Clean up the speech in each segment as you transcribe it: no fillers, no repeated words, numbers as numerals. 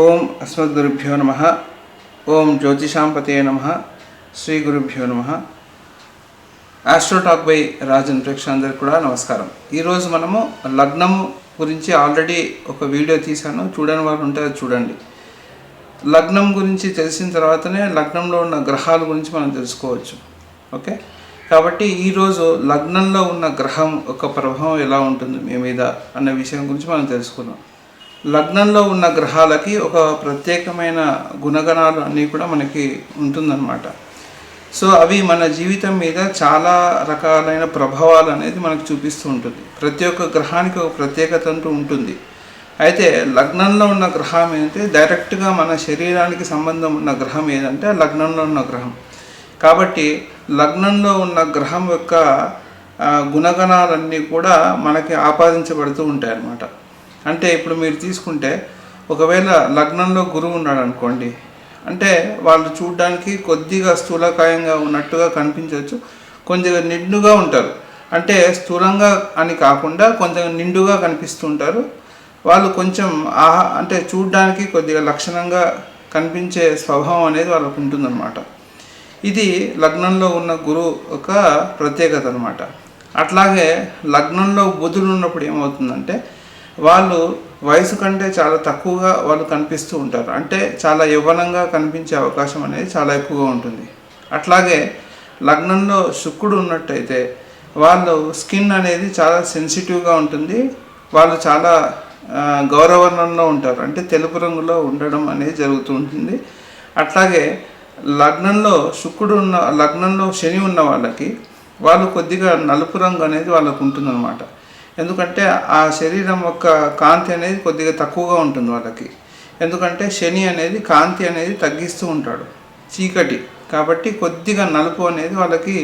ఓం అస్మద్గురుభ్యో నమః. ఓం జ్యోతిషాంపతే నమః. శ్రీ గురుభ్యో నమః. ఆస్ట్రోటాక్ బై రాజన్ ప్రేక్షకులందరికీ కూడా నమస్కారం. ఈరోజు మనము లగ్నం గురించి ఆల్రెడీ ఒక వీడియో తీశాను, చూడని వారు ఉంటే అది చూడండి. లగ్నం గురించి తెలిసిన తర్వాతనే లగ్నంలో ఉన్న గ్రహాల గురించి మనం తెలుసుకోవచ్చు. ఓకే, కాబట్టి ఈరోజు లగ్నంలో ఉన్న గ్రహం ఒక ప్రభావం ఎలా ఉంటుంది మీ మీద అన్న విషయం గురించి మనం తెలుసుకుందాం. లగ్నంలో ఉన్న గ్రహాలకి ఒక ప్రత్యేకమైన గుణగణాలు అన్నీ కూడా మనకి ఉంటుందన్నమాట. సో అవి మన జీవితం మీద చాలా రకాలైన ప్రభావాలు అనేది మనకు చూపిస్తూ ఉంటుంది. ప్రతి ఒక్క గ్రహానికి ఒక ప్రత్యేకత అంటూ ఉంటుంది. అయితే లగ్నంలో ఉన్న గ్రహం ఏంటంటే డైరెక్ట్గా మన శరీరానికి సంబంధం ఉన్న గ్రహం ఏదంటే లగ్నంలో ఉన్న గ్రహం. కాబట్టి లగ్నంలో ఉన్న గ్రహం యొక్క గుణగణాలన్నీ కూడా మనకి ఆపాదించబడుతూ ఉంటాయి అన్నమాట. అంటే ఇప్పుడు మీరు తీసుకుంటే ఒకవేళ లగ్నంలో గురువు ఉన్నాడు అనుకోండి, అంటే వాళ్ళు చూడడానికి కొద్దిగా స్థూలకాయంగా ఉన్నట్టుగా కనిపించవచ్చు, కొంచెం నిండుగా ఉంటారు. అంటే స్థూలంగా అని కాకుండా కొంచెం నిండుగా కనిపిస్తుంటారు. వాళ్ళు కొంచెం అంటే చూడడానికి కొద్దిగా లక్షణంగా కనిపించే స్వభావం అనేది వాళ్ళకు ఉంటుందన్నమాట. ఇది లగ్నంలో ఉన్న గురువు ఒక ప్రత్యేకత అనమాట. అట్లాగే లగ్నంలో బుధుడు ఉన్నప్పుడు ఏమవుతుందంటే వాళ్ళు వయసు కంటే చాలా తక్కువగా వాళ్ళు కనిపిస్తూ ఉంటారు. అంటే చాలా యవ్వనంగా కనిపించే అవకాశం అనేది చాలా ఎక్కువగా ఉంటుంది. అట్లాగే లగ్నంలో శుక్రుడు ఉన్నట్టయితే వాళ్ళు స్కిన్ అనేది చాలా సెన్సిటివ్గా ఉంటుంది. వాళ్ళు చాలా గౌరవర్ణంలో ఉంటారు, అంటే తెలుపు రంగులో ఉండడం అనేది జరుగుతూ ఉంటుంది. అట్లాగే లగ్నంలో లగ్నంలో శని ఉన్న వాళ్ళకి వాళ్ళు కొద్దిగా నలుపు రంగు అనేది వాళ్ళకు ఉంటుందన్నమాట. ఎందుకంటే ఆ శరీరం యొక్క కాంతి అనేది కొద్దిగా తక్కువగా ఉంటుంది వాళ్ళకి. ఎందుకంటే శని అనేది కాంతి అనేది తగ్గిస్తూ ఉంటాడు, చీకటి, కాబట్టి కొద్దిగా నలుపు అనేది వాళ్ళకి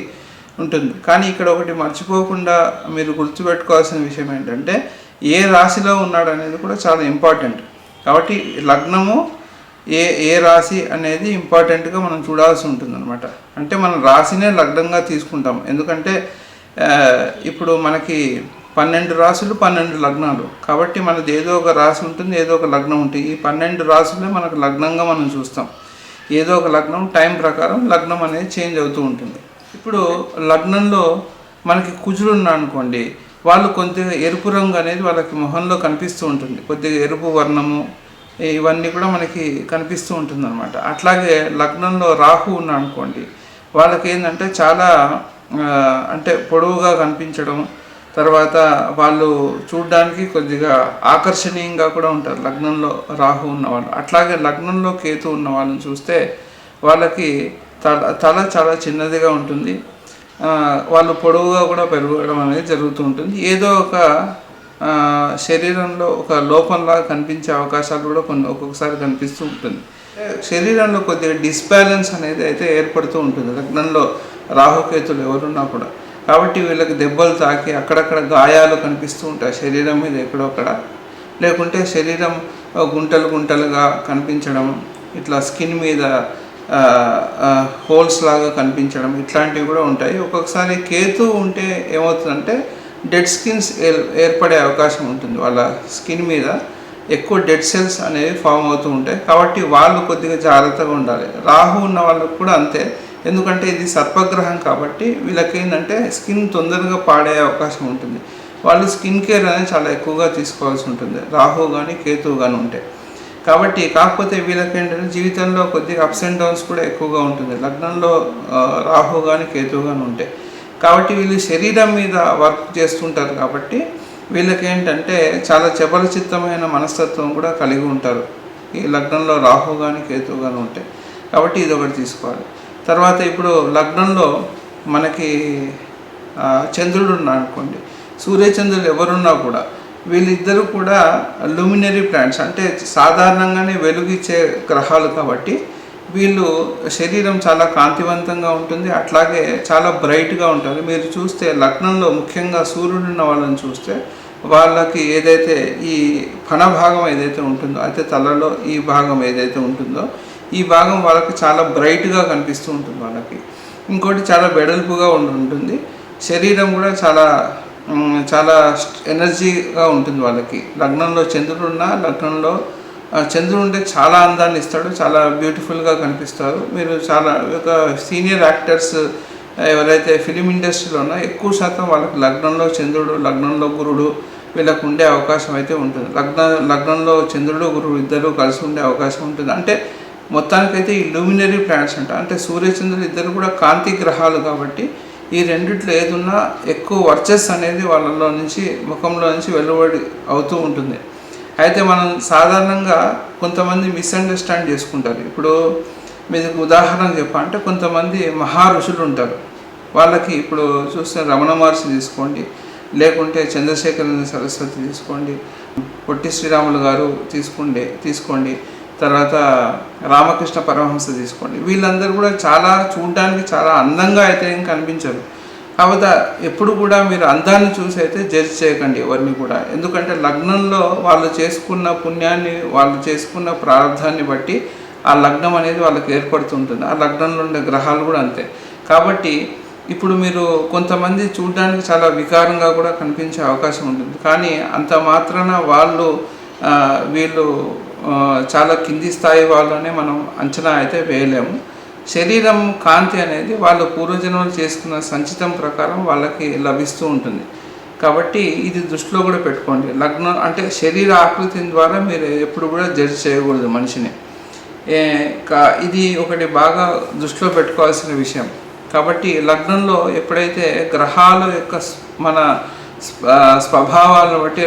ఉంటుంది. కానీ ఇక్కడ ఒకటి మర్చిపోకుండా మీరు గుర్తుపెట్టుకోవాల్సిన విషయం ఏంటంటే ఏ రాశిలో ఉన్నాడు అనేది కూడా చాలా ఇంపార్టెంట్. కాబట్టి లగ్నము ఏ రాశి అనేది ఇంపార్టెంట్గా మనం చూడాల్సి ఉంటుంది అనమాట. అంటే మనం రాశినే లగ్నంగా తీసుకుంటాం. ఎందుకంటే ఇప్పుడు మనకి 12 రాశులు 12 లగ్నాలు, కాబట్టి మనది ఏదో ఒక రాశి ఉంటుంది, ఏదో ఒక లగ్నం ఉంటుంది. ఈ 12 రాశులే మనకు లగ్నంగా మనం చూస్తాం. ఏదో ఒక లగ్నం టైం ప్రకారం లగ్నం అనేది చేంజ్ అవుతూ ఉంటుంది. ఇప్పుడు లగ్నంలో మనకి కుజుడు ఉన్నాడు అనుకోండి, వాళ్ళు కొద్దిగా ఎరుపు రంగు అనేది వాళ్ళకి మొహంలో కనిపిస్తూ ఉంటుంది, కొద్దిగా ఎరుపు వర్ణము ఇవన్నీ కూడా మనకి కనిపిస్తూ ఉంటుంది అనమాట. అట్లాగే లగ్నంలో రాహు ఉన్నాడు అనుకోండి, వాళ్ళకి ఏంటంటే చాలా అంటే పొడవుగా కనిపించడం, తర్వాత వాళ్ళు చూడడానికి కొద్దిగా ఆకర్షణీయంగా కూడా ఉంటారు లగ్నంలో రాహు ఉన్నవాళ్ళు. అట్లాగే లగ్నంలో కేతు ఉన్న వాళ్ళని చూస్తే వాళ్ళకి తల చాలా చిన్నదిగా ఉంటుంది. వాళ్ళు పొడవుగా కూడా పెరగడం అనేది జరుగుతూ ఉంటుంది. ఏదో ఒక శరీరంలో ఒక లోపంలాగా కనిపించే అవకాశాలు కూడా ఒక్కొక్కసారి కనిపిస్తూ ఉంటుంది. శరీరంలో కొద్దిగా డిస్బ్యాలెన్స్ అనేది అయితే ఏర్పడుతూ ఉంటుంది లగ్నంలో రాహుకేతులు ఎవరున్నా కూడా. కాబట్టి వీళ్ళకి దెబ్బలు తాకి అక్కడక్కడ గాయాలు కనిపిస్తూ ఉంటాయి శరీరం మీద ఎక్కడొక్కడ. లేకుంటే శరీరం గుంటలు గుంటలుగా కనిపించడం, ఇట్లా స్కిన్ మీద హోల్స్ లాగా కనిపించడం, ఇట్లాంటివి కూడా ఉంటాయి. ఒక్కొక్కసారి కేతు ఉంటే ఏమవుతుందంటే డెడ్ స్కిన్స్ ఏర్పడే అవకాశం ఉంటుంది. వాళ్ళ స్కిన్ మీద ఎక్కువ డెడ్ సెల్స్ అనేవి ఫామ్ అవుతూ ఉంటాయి. కాబట్టి వాళ్ళు కొద్దిగా జాగ్రత్తగా ఉండాలి. రాహు ఉన్న వాళ్ళకు కూడా అంతే. ఎందుకంటే ఇది సర్పగ్రహం కాబట్టి వీళ్ళకి ఏంటంటే స్కిన్ తొందరగా పాడే అవకాశం ఉంటుంది. వాళ్ళు స్కిన్ కేర్ అనేది చాలా ఎక్కువగా తీసుకోవాల్సి ఉంటుంది రాహు కానీ కేతువు కానీ ఉంటే. కాబట్టి కాకపోతే వీళ్ళకి ఏంటంటే జీవితంలో కొద్దిగా అప్స్ అండ్ డౌన్స్ కూడా ఎక్కువగా ఉంటుంది లగ్నంలో రాహు కానీ కేతువు కానీ ఉంటే. కాబట్టి వీళ్ళు శరీరం మీద వర్క్ చేస్తుంటారు కాబట్టి వీళ్ళకి ఏంటంటే చాలా చపలచిత్తమైన మనస్తత్వం కూడా కలిగి ఉంటారు ఈ లగ్నంలో రాహు కానీ కేతువు కానీ ఉంటే. కాబట్టి ఇది ఒకటి తీసుకోవాలి. తర్వాత ఇప్పుడు లగ్నంలో మనకి చంద్రుడు ఉన్నాడు అనుకోండి, సూర్యచంద్రులు ఎవరున్నా కూడా వీళ్ళిద్దరూ కూడా లూమినరీ ప్లానెట్స్, అంటే సాధారణంగానే వెలుగిచ్చే గ్రహాలు. కాబట్టి వీళ్ళు శరీరం చాలా కాంతివంతంగా ఉంటుంది, అట్లాగే చాలా బ్రైట్గా ఉంటారు. మీరు చూస్తే లగ్నంలో ముఖ్యంగా సూర్యుడు ఉన్న వాళ్ళని చూస్తే వాళ్ళకి ఏదైతే ఈ భాగం ఏదైతే ఉంటుందో, అయితే తలలో ఈ భాగం ఏదైతే ఉంటుందో ఈ భాగం వాళ్ళకి చాలా బ్రైట్గా కనిపిస్తూ ఉంటుంది వాళ్ళకి. ఇంకోటి చాలా వెడల్పుగా ఉంటుంది, శరీరం కూడా చాలా చాలా ఎనర్జీగా ఉంటుంది వాళ్ళకి. లగ్నంలో చంద్రుడు ఉన్నా, లగ్నంలో చంద్రుడు ఉంటే చాలా అందాన్ని ఇస్తాడు, చాలా బ్యూటిఫుల్గా కనిపిస్తారు. మీరు చాలా ఒక సీనియర్ యాక్టర్స్ ఎవరైతే ఫిలిం ఇండస్ట్రీలో ఉన్నా ఎక్కువ శాతం వాళ్ళకి లగ్నంలో చంద్రుడు, లగ్నంలో గురుడు వీళ్ళకు ఉండే అవకాశం అయితే ఉంటుంది. లగ్నంలో చంద్రుడు గురుడు ఇద్దరు కలిసి ఉండే అవకాశం ఉంటుంది. అంటే మొత్తానికైతే ఈ లూమినరీ ప్లానెట్స్ అంటే సూర్యచంద్రుడు ఇద్దరు కూడా కాంతి గ్రహాలు కాబట్టి ఈ రెండిట్లో ఏదున్నా ఎక్కువ వర్చస్ అనేది వాళ్ళలో నుంచి ముఖంలో నుంచి వెలువడి అవుతూ ఉంటుంది. అయితే మనం సాధారణంగా కొంతమంది మిస్అండర్స్టాండ్ చేసుకుంటారు. ఇప్పుడు మీకు ఉదాహరణ చెప్పాలంటే కొంతమంది మహా ఋషులు ఉంటారు. వాళ్ళకి ఇప్పుడు చూస్తే రమణ మహర్షి తీసుకోండి, లేకుంటే చంద్రశేఖర సరస్వతి తీసుకోండి, పొట్టి శ్రీరాములు గారు తీసుకోండి, తర్వాత రామకృష్ణ పరమహంస తీసుకోండి. వీళ్ళందరూ కూడా చాలా చూడడానికి చాలా అందంగా అయితే ఏం కనిపించరు. కాకపోతే ఎప్పుడు కూడా మీరు అందాన్ని చూసి అయితే జడ్జ్ చేయకండి ఎవరిని కూడా. ఎందుకంటే లగ్నంలో వాళ్ళు చేసుకున్న పుణ్యాన్ని, వాళ్ళు చేసుకున్న ప్రారంధాన్ని బట్టి ఆ లగ్నం అనేది వాళ్ళకి ఏర్పడుతుంటుంది. ఆ లగ్నంలో ఉండే గ్రహాలు కూడా అంతే. కాబట్టి ఇప్పుడు మీరు కొంతమంది చూడడానికి చాలా వికారంగా కూడా కనిపించే అవకాశం ఉంటుంది. కానీ అంత మాత్రాన వీళ్ళు చాలా కింది స్థాయి వాళ్ళనే మనం అంచనా అయితే వేయలేము. శరీరం కాంతి అనేది వాళ్ళ పూర్వజన్మలు చేసుకున్న సంచితం ప్రకారం వాళ్ళకి లభిస్తూ ఉంటుంది. కాబట్టి ఇది దృష్టిలో కూడా పెట్టుకోండి. లగ్నం అంటే శరీర ఆకృతి ద్వారా మీరు ఎప్పుడు కూడా జడ్జ్ చేయకూడదు మనిషిని. ఇది ఒకటి బాగా దృష్టిలో పెట్టుకోవాల్సిన విషయం. కాబట్టి లగ్నంలో ఎప్పుడైతే గ్రహాల యొక్క మన స్వభావాలను బట్టి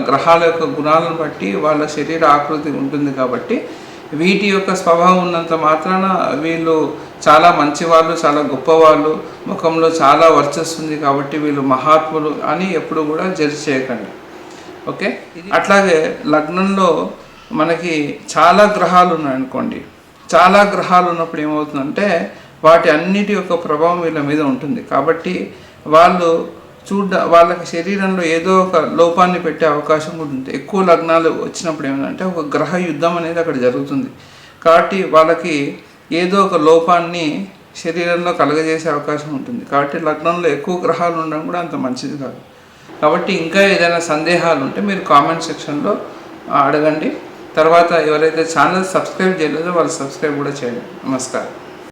గ్రహాల యొక్క గుణాలను బట్టి వాళ్ళ శరీర ఆకృతి ఉంటుంది. కాబట్టి వీటి యొక్క స్వభావం ఉన్నంత మాత్రాన వీళ్ళు చాలా మంచివాళ్ళు, చాలా గొప్పవాళ్ళు, ముఖంలో చాలా వర్చస్సుంది కాబట్టి వీళ్ళు మహాత్ములు అని ఎప్పుడు కూడా జడ్జ్ చేయకండి. ఓకే. అట్లాగే లగ్నంలో మనకి చాలా గ్రహాలు ఉన్నాయనుకోండి. చాలా గ్రహాలు ఉన్నప్పుడు ఏమవుతుందంటే వాటి అన్నిటి యొక్క ప్రభావం వీళ్ళ మీద ఉంటుంది. కాబట్టి వాళ్ళకి శరీరంలో ఏదో ఒక లోపాన్ని పెట్టే అవకాశం ఉంటుంది. ఎక్కువ లగ్నాలు వచ్చినప్పుడు ఏమంటే ఒక గ్రహ యుద్ధం అనేది అక్కడ జరుగుతుంది. కాబట్టి వాళ్ళకి ఏదో ఒక లోపాన్ని శరీరంలో కలగజేసే అవకాశం ఉంటుంది. కాబట్టి లగ్నంలో ఎక్కువ గ్రహాలు ఉండడం కూడా అంత మంచిది కాదు. కాబట్టి ఇంకా ఏదైనా సందేహాలు ఉంటే మీరు కామెంట్ సెక్షన్లో అడగండి. తర్వాత ఎవరైతే ఛానల్ సబ్స్క్రైబ్ చేయలేదో వాళ్ళు సబ్స్క్రైబ్ కూడా చేయండి. నమస్కారం.